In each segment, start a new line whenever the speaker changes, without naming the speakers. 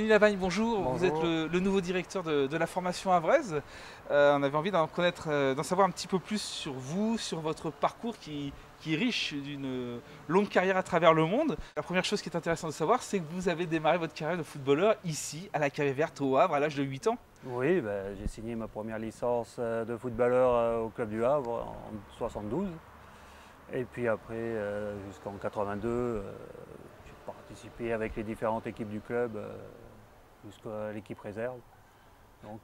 Lavagne, bonjour.
Bonjour.
Vous êtes le nouveau directeur de la formation Havraise. On avait envie d'en savoir un petit peu plus sur vous, sur votre parcours qui est riche d'une longue carrière à travers le monde. La première chose qui est intéressante de savoir, c'est que vous avez démarré votre carrière de footballeur ici, à la Cave Verte, au Havre, à l'âge de 8 ans.
Oui, j'ai signé ma première licence de footballeur au Club du Havre en 72. Et puis après, jusqu'en 82, j'ai participé avec les différentes équipes du club jusqu'à l'équipe réserve. Donc,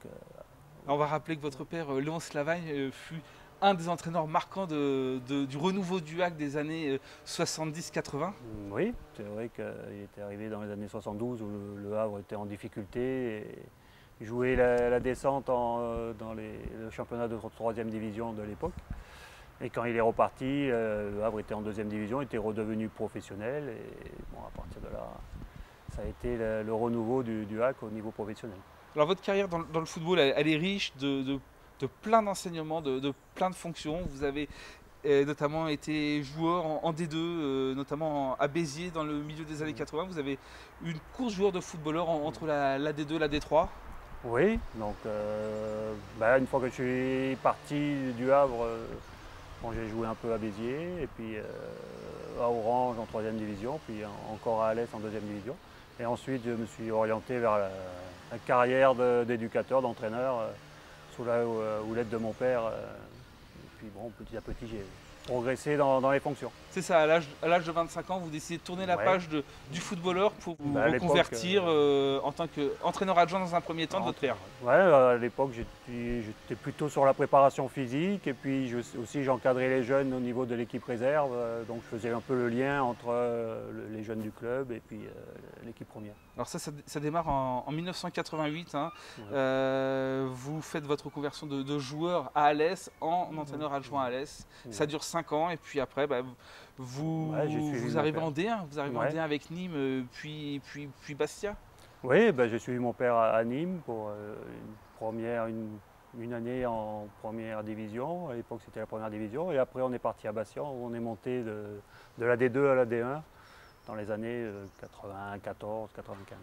On va rappeler que votre père, Léonce Lavagne, fut un des entraîneurs marquants du renouveau du HAC des années 70-80.
oui, c'est vrai qu'il était arrivé dans les années 72 où le Havre était en difficulté et jouait la descente dans le championnat de 3e division de l'époque. Et quand il est reparti, le Havre était en 2e division, était redevenu professionnel. Et bon, à partir de là, ça a été le renouveau du HAC au niveau professionnel.
Alors votre carrière dans le football, elle est riche de plein d'enseignements, de plein de fonctions. Vous avez notamment été joueur en D2, notamment à Béziers dans le milieu des années 80. Vous avez une course joueur de footballeur entre la D2 et la D3.
Oui, donc une fois que je suis parti du Havre, bon, j'ai joué un peu à Béziers, et puis à Orange en 3e division, puis encore à Alès en 2e division. Et ensuite, je me suis orienté vers la carrière d'éducateur, d'entraîneur, sous la houlette de mon père. Et puis bon, petit à petit, j'ai progressé dans les fonctions.
C'est ça, à l'âge de 25 ans, vous décidez de tourner la
Ouais.
page du footballeur pour vous
À l'époque,
reconvertir en tant qu'entraîneur adjoint dans un premier temps de votre père.
Ouais, à l'époque, j'étais plutôt sur la préparation physique, et puis aussi j'encadrais les jeunes au niveau de l'équipe réserve, donc je faisais un peu le lien entre les jeunes du club et puis l'équipe première.
Alors ça démarre en 1988. Hein.
Ouais.
Vous faites votre conversion de joueur à Alès en entraîneur adjoint à Alès. Ça dure 5 ans et puis après, vous arrivez en D1. Vous arrivez en D1 avec Nîmes, puis Bastia.
Oui, j'ai suivi mon père à Nîmes pour une année en première division. À l'époque, c'était la première division. Et après, on est parti à Bastia, où on est monté de la D2 à la D1 dans les années 94, 95.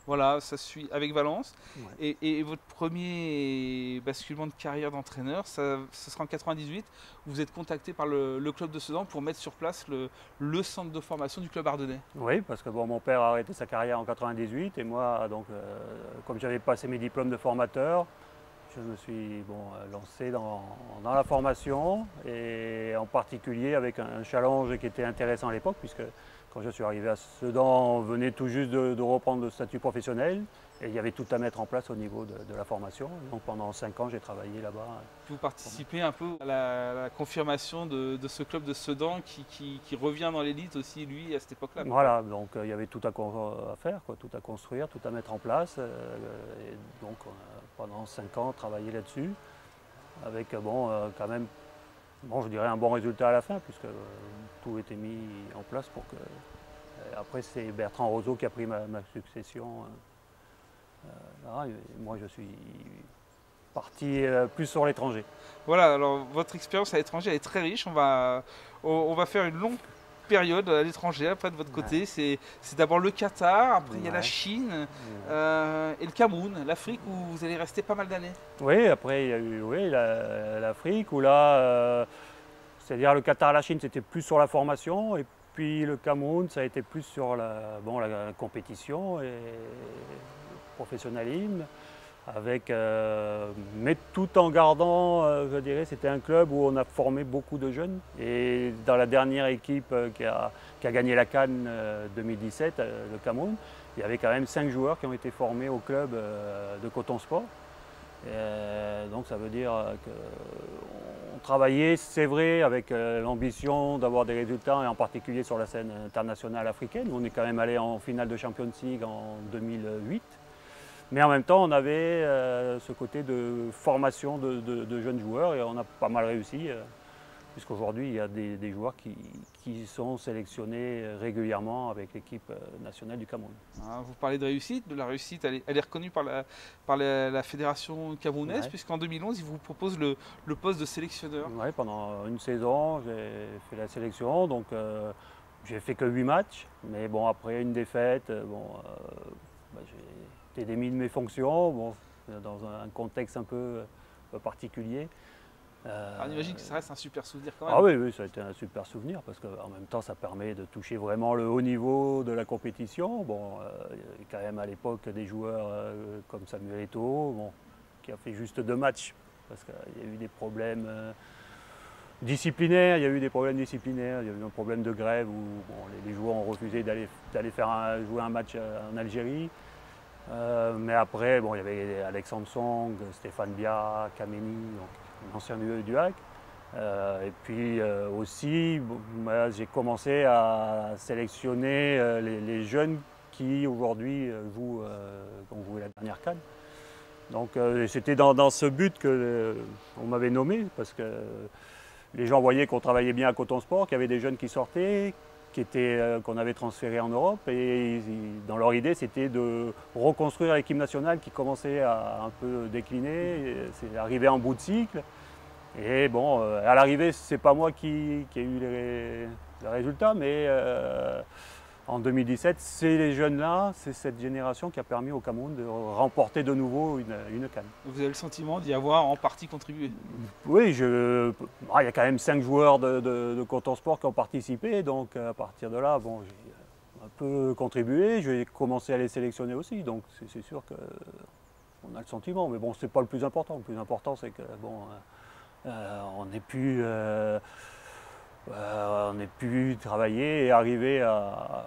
Voilà, ça suit avec Valence.
Ouais.
Et votre premier basculement de carrière d'entraîneur, ce sera en 98. Vous êtes contacté par le club de Sedan pour mettre sur place le centre de formation du club ardennais.
Oui, parce que mon père a arrêté sa carrière en 98 et moi, donc, comme j'avais passé mes diplômes de formateur, je me suis lancé dans la formation, et en particulier avec un challenge qui était intéressant à l'époque, puisque quand je suis arrivé à Sedan, on venait tout juste de reprendre le statut professionnel et il y avait tout à mettre en place au niveau de la formation. Donc pendant 5 ans, j'ai travaillé là-bas.
Vous participez un peu à la confirmation de ce club de Sedan qui revient dans l'élite aussi, lui, à cette époque-là.
Voilà, donc il y avait tout à faire, tout à construire, tout à mettre en place. Et donc pendant 5 ans, travaillé là-dessus, avec quand même, je dirais un bon résultat à la fin, puisque tout était mis en place pour que... Après, c'est Bertrand Roseau qui a pris ma succession. Moi, je suis parti plus sur l'étranger.
Voilà, alors votre expérience à l'étranger, elle est très riche. On va faire une longue période à l'étranger après de votre côté. C'est d'abord le Qatar, après il y a la Chine et le Cameroun, l'Afrique, où vous allez rester pas mal d'années.
Oui, après il y a eu l'Afrique, où là, c'est-à-dire le Qatar, la Chine, c'était plus sur la formation, et puis le Cameroun, ça a été plus sur la compétition et le professionnalisme, mais tout en gardant, je dirais, c'était un club où on a formé beaucoup de jeunes. Et dans la dernière équipe qui a gagné la CAN 2017, le Cameroun, il y avait quand même 5 joueurs qui ont été formés au club de Coton Sport. Donc ça veut dire qu'on travaillait, c'est vrai, avec l'ambition d'avoir des résultats, et en particulier sur la scène internationale africaine. On est quand même allé en finale de Champions League en 2008. Mais en même temps, on avait ce côté de formation de jeunes joueurs, et on a pas mal réussi, puisqu'aujourd'hui, il y a des joueurs qui sont sélectionnés régulièrement avec l'équipe nationale du Cameroun.
Vous parlez de la réussite, elle est reconnue par la fédération camerounaise, puisqu'en 2011, ils vous proposent le poste de sélectionneur.
Oui, pendant une saison, j'ai fait la sélection, donc j'ai fait que 8 matchs, mais bon, après une défaite, j'ai été démis de mes fonctions, bon, dans un contexte un peu particulier.
On imagine que ça reste un super souvenir quand même.
Ah oui, oui, ça a été un super souvenir parce qu'en même temps, ça permet de toucher vraiment le haut niveau de la compétition. Bon, il y avait quand même à l'époque des joueurs comme Samuel Eto'o, bon, qui a fait juste 2 matchs parce qu'il y a eu des problèmes disciplinaires. Il y a eu des problèmes disciplinaires. Il y a eu un problème de grève où bon, les joueurs ont refusé d'aller jouer un match en Algérie. Mais après, bon, il y avait Alexandre Song, Stéphane Bia, Kameni, donc un ancien du HAC. Et puis aussi, bon, j'ai commencé à sélectionner les jeunes qui aujourd'hui ont joué la dernière CAN. Donc c'était dans ce but qu'on m'avait nommé, parce que les gens voyaient qu'on travaillait bien à Coton Sport, qu'il y avait des jeunes qui sortaient, qu'on avait transférés en Europe, et dans leur idée c'était de reconstruire l'équipe nationale qui commençait à un peu décliner, c'est arrivé en bout de cycle. Et bon, à l'arrivée, c'est pas moi qui ai eu les résultats, mais en 2017, c'est les jeunes-là, c'est cette génération qui a permis au Cameroun de remporter de nouveau une CAN.
Vous avez le sentiment d'y avoir en partie contribué?
Oui, il y a quand même 5 joueurs de Coton Sport qui ont participé, donc à partir de là, bon, j'ai un peu contribué, j'ai commencé à les sélectionner aussi, donc c'est sûr qu'on a le sentiment, mais bon, c'est pas le plus important. Le plus important, c'est que bon, on ait pu travailler et arriver à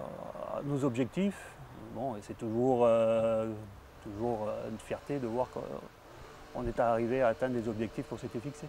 nos objectifs. Bon, et c'est toujours une fierté de voir qu'on est arrivé à atteindre les objectifs qu'on s'était fixés.